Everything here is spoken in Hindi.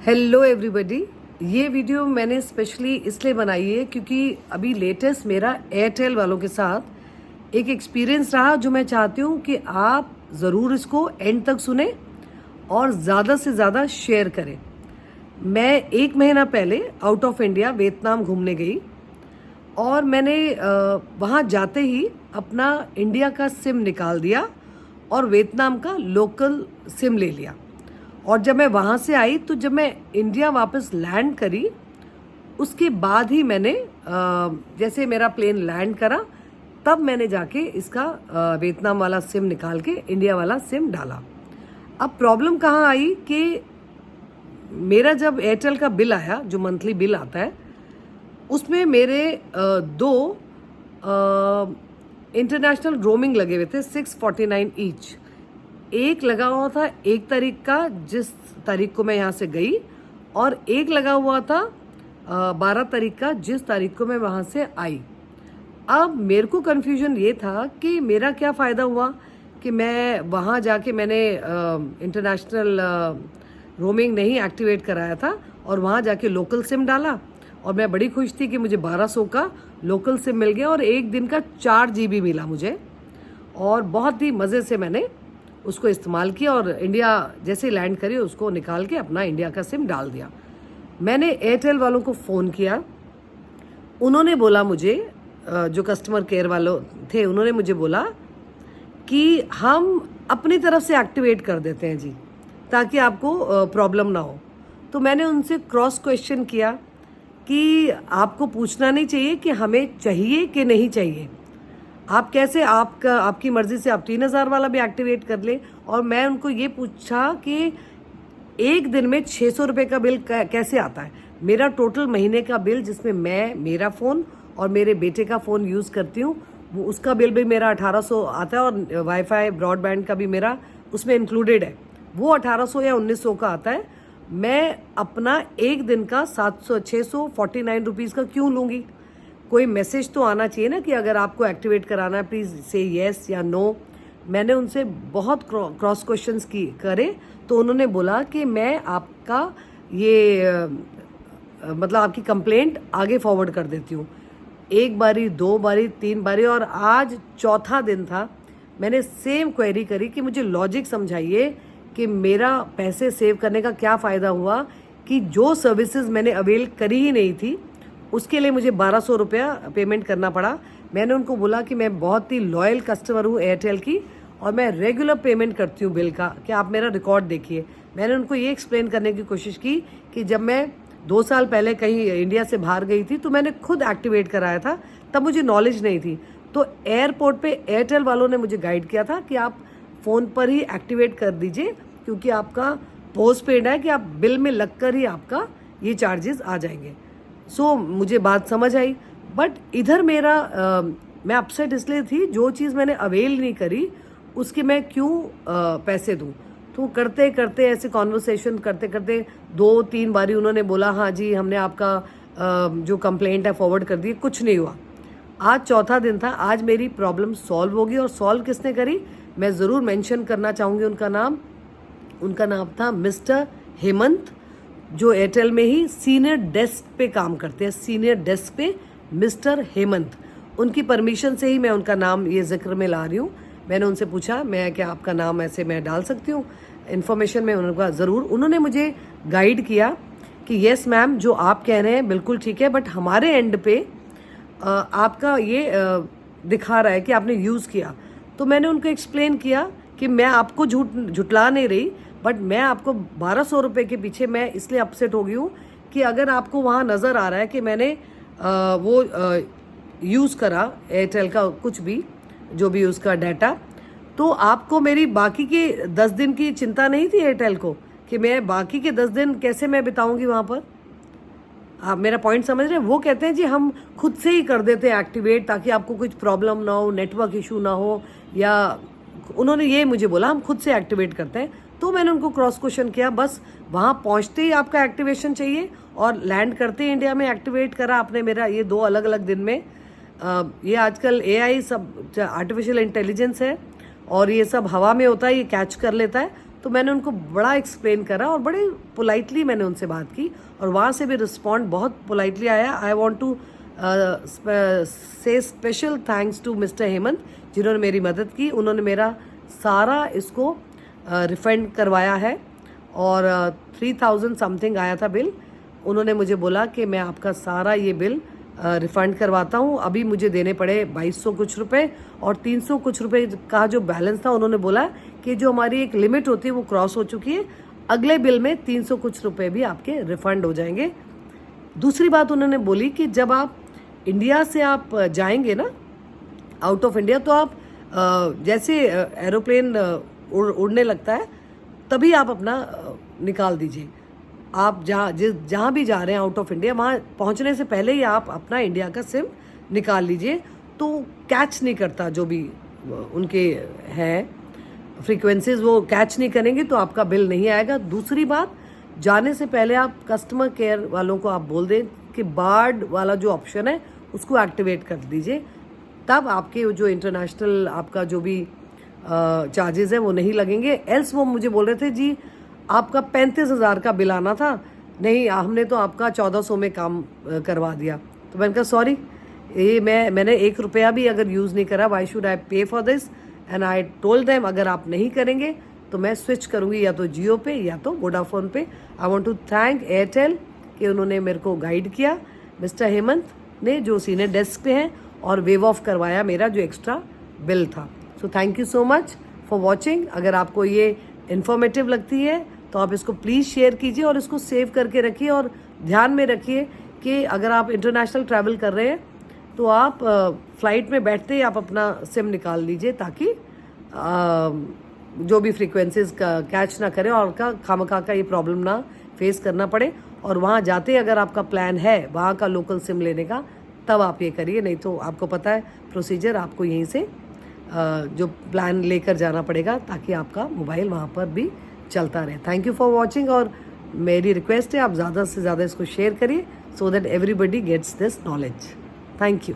Hello everybody. ये वीडियो मैंने स्पेशली इसलिए बनाई है क्योंकि अभी लेटेस्ट मेरा एयरटेल वालों के साथ एक एक्सपीरियंस रहा जो मैं चाहती हूँ कि आप ज़रूर इसको एंड तक सुने और ज़्यादा से ज़्यादा शेयर करें। मैं 1 महीना पहले आउट ऑफ इंडिया वियतनाम घूमने गई और मैंने वहाँ जाते ही अपना इंडिया का सिम निकाल दिया और वियतनाम का लोकल सिम ले लिया। और जब मैं वहाँ से आई तो जब मैं इंडिया वापस लैंड करी उसके बाद ही मैंने जैसे मेरा प्लेन लैंड करा तब मैंने जाके इसका वियतनाम वाला सिम निकाल के इंडिया वाला सिम डाला। अब प्रॉब्लम कहाँ आई कि मेरा जब एयरटेल का बिल आया, जो मंथली बिल आता है, उसमें मेरे दो इंटरनेशनल रोमिंग लगे हुए थे 649 ईच। एक लगा हुआ था 1 तारीख का जिस तारीख को मैं यहाँ से गई, और एक लगा हुआ था 12 तारीख का जिस तारीख को मैं वहाँ से आई। अब मेरे को कन्फ्यूजन ये था कि मेरा क्या फ़ायदा हुआ कि मैं वहाँ जाके मैंने इंटरनेशनल रोमिंग नहीं एक्टिवेट कराया था और वहाँ जाके लोकल सिम डाला और मैं बड़ी खुश थी कि मुझे 1200 का लोकल सिम मिल गया और एक दिन का 4 GB मिला मुझे, और बहुत ही मज़े से मैंने उसको इस्तेमाल किया और इंडिया जैसे लैंड करी उसको निकाल के अपना इंडिया का सिम डाल दिया। मैंने एयरटेल वालों को फ़ोन किया, उन्होंने बोला मुझे, जो कस्टमर केयर वालों थे उन्होंने मुझे बोला कि हम अपनी तरफ से एक्टिवेट कर देते हैं जी, ताकि आपको प्रॉब्लम ना हो। तो मैंने उनसे क्रॉस क्वेश्चन किया कि आपको पूछना नहीं चाहिए कि हमें चाहिए कि नहीं चाहिए, आप कैसे, आपकी मर्ज़ी से आप 3000 वाला भी एक्टिवेट कर ले। और मैं उनको ये पूछा कि एक दिन में 600 रुपये का बिल कैसे आता है। मेरा टोटल महीने का बिल जिसमें मैं मेरा फ़ोन और मेरे बेटे का फ़ोन यूज़ करती हूँ वो उसका बिल भी मेरा 1800 आता है, और वाईफाई ब्रॉडबैंड का भी मेरा उसमें इंक्लूडेड है, वो 1800 या 1900 का आता है। मैं अपना एक दिन का 649 रुपीज़ का क्यों लूँगी? कोई मैसेज तो आना चाहिए ना कि अगर आपको एक्टिवेट कराना है प्लीज़ से येस या नो। मैंने उनसे बहुत क्रॉस क्वेश्चंस करे तो उन्होंने बोला कि मैं आपका ये मतलब आपकी कंप्लेंट आगे फॉरवर्ड कर देती हूँ। 1 बारी, 2 बारी, 3 बारी, और आज चौथा दिन था। मैंने सेम क्वेरी करी कि मुझे लॉजिक समझाइए कि मेरा पैसे सेव करने का क्या फ़ायदा हुआ कि जो सर्विसेज मैंने अवेल करी ही नहीं थी उसके लिए मुझे 1200 रुपया पेमेंट करना पड़ा। मैंने उनको बोला कि मैं बहुत ही लॉयल कस्टमर हूँ एयरटेल की और मैं रेगुलर पेमेंट करती हूँ बिल का, कि आप मेरा रिकॉर्ड देखिए। मैंने उनको ये एक्सप्लेन करने की कोशिश की कि जब मैं 2 साल पहले कहीं इंडिया से बाहर गई थी तो मैंने खुद एक्टिवेट कराया था, तब मुझे नॉलेज नहीं थी। तो एयरपोर्ट पे एयरटेल वालों ने मुझे गाइड किया था कि आप फ़ोन पर ही एक्टिवेट कर दीजिए क्योंकि आपका पोस्ट पेड है कि आप बिल में लग कर ही आपका ये चार्जेस आ जाएंगे। सो मुझे बात समझ आई, बट इधर मेरा मैं अपसेट इसलिए थी, जो चीज़ मैंने अवेल नहीं करी उसके मैं क्यों पैसे दूं। तो करते करते ऐसे कॉन्वर्सेशन करते करते 2-3 बारी उन्होंने बोला हाँ जी हमने आपका जो कंप्लेंट है फॉरवर्ड कर दी, कुछ नहीं हुआ। आज चौथा दिन था, आज मेरी प्रॉब्लम सॉल्व होगी, और सॉल्व किसने करी मैं ज़रूर मेंशन करना चाहूँगी उनका नाम था मिस्टर हेमंत, जो एयरटेल में ही सीनियर डेस्क पे काम करते हैं। सीनियर डेस्क पे मिस्टर हेमंत, उनकी परमिशन से ही मैं उनका नाम ये जिक्र में ला रही हूँ। मैंने उनसे पूछा मैं क्या आपका नाम ऐसे मैं डाल सकती हूँ इन्फॉर्मेशन में, उनका ज़रूर। उन्होंने मुझे गाइड किया कि येस मैम जो आप कह रहे हैं बिल्कुल ठीक है, बट हमारे एंड पे आपका ये दिखा रहा है कि आपने यूज़ किया। तो मैंने उनको एक्सप्लेन किया कि मैं आपको झुटला नहीं रही, बट मैं आपको 1200 रुपये के पीछे मैं इसलिए अपसेट हो गई हूँ कि अगर आपको वहाँ नज़र आ रहा है कि मैंने वो यूज़ करा एयरटेल का कुछ भी जो भी उसका डाटा, तो आपको मेरी बाकी के 10 दिन की चिंता नहीं थी एयरटेल को कि मैं बाकी के 10 दिन कैसे मैं बिताऊँगी वहाँ पर। आप मेरा पॉइंट समझ रहे हैं? वो कहते हैं जी हम खुद से ही कर देते हैं एक्टिवेट ताकि आपको कुछ प्रॉब्लम ना हो, नेटवर्क इशू ना हो, या उन्होंने ये मुझे बोला हम खुद से एक्टिवेट करते हैं। तो मैंने उनको क्रॉस क्वेश्चन किया, बस वहाँ पहुँचते ही आपका एक्टिवेशन चाहिए और लैंड करते ही इंडिया में एक्टिवेट करा आपने मेरा ये 2 अलग अलग दिन में। ये आजकल AI सब आर्टिफिशियल इंटेलिजेंस है और ये सब हवा में होता है, ये कैच कर लेता है। तो मैंने उनको बड़ा एक्सप्लेन करा और बड़े पोलाइटली मैंने उनसे बात की और वहाँ से भी रिस्पॉन्ड बहुत पोलाइटली आया। I want to say special thanks to mister Hemant जिन्होंने मेरी मदद की। उन्होंने मेरा सारा इसको रिफंड करवाया है और 3000 समथिंग आया था बिल। उन्होंने मुझे बोला कि मैं आपका सारा ये बिल रिफ़ंड करवाता हूँ। अभी मुझे देने पड़े 2200 कुछ रुपए और 300 कुछ रुपए का जो बैलेंस था उन्होंने बोला कि जो हमारी एक लिमिट होती है वो क्रॉस हो चुकी है, अगले बिल में 300 कुछ रुपए भी आपके रिफ़ंड हो जाएंगे। दूसरी बात उन्होंने बोली कि जब आप इंडिया से आप जाएंगे ना आउट ऑफ इंडिया, तो आप जैसे एरोप्लेन उड़ने लगता है तभी आप अपना निकाल दीजिए। आप जहाँ भी जा रहे हैं आउट ऑफ इंडिया, वहाँ पहुँचने से पहले ही आप अपना इंडिया का सिम निकाल लीजिए, तो कैच नहीं करता जो भी उनके हैं फ्रीक्वेंसीज, वो कैच नहीं करेंगे तो आपका बिल नहीं आएगा। दूसरी बात, जाने से पहले आप कस्टमर केयर वालों को आप बोल दें कि बार्ड वाला जो ऑप्शन है उसको एक्टिवेट कर दीजिए, तब आपके जो इंटरनेशनल आपका जो भी चार्जेस है वो नहीं लगेंगे। एल्स वो मुझे बोल रहे थे जी आपका 35,000 का बिल आना था, नहीं हमने तो आपका 1400 में काम करवा दिया। तो मैंने कहा सॉरी, ये मैंने 1 रुपया भी अगर यूज़ नहीं करा, वाई शुड आई पे for this. And I told them अगर आप नहीं करेंगे तो मैं स्विच करूँगी या तो जियो पे या तो वोडाफोन पे। I want to thank Airtel कि उन्होंने मेरे को गाइड किया, मिस्टर हेमंत ने जो सीनियर डेस्क पे हैं, और वेव ऑफ करवाया मेरा जो एक्स्ट्रा बिल था। So thank you so much for watching. अगर आपको ये इन्फॉर्मेटिव लगती है तो आप इसको प्लीज़ शेयर कीजिए और इसको सेव करके रखिए और ध्यान में रखिए कि अगर आप इंटरनेशनल ट्रैवल कर रहे हैं तो आप फ्लाइट में बैठते ही आप अपना सिम निकाल लीजिए, ताकि जो भी फ्रीक्वेंसीज का कैच ना करें और खामखा का ये प्रॉब्लम ना फेस करना पड़े। और वहाँ जाते ही अगर आपका प्लान है वहाँ का लोकल सिम लेने का, तब आप ये करिए, नहीं तो आपको पता है प्रोसीजर, आपको यहीं से जो प्लान लेकर जाना पड़ेगा ताकि आपका मोबाइल वहाँ पर भी चलता रहे। थैंक यू फॉर वॉचिंग, और मेरी रिक्वेस्ट है आप ज़्यादा से ज़्यादा इसको शेयर करिए so that everybody gets this knowledge. Thank you.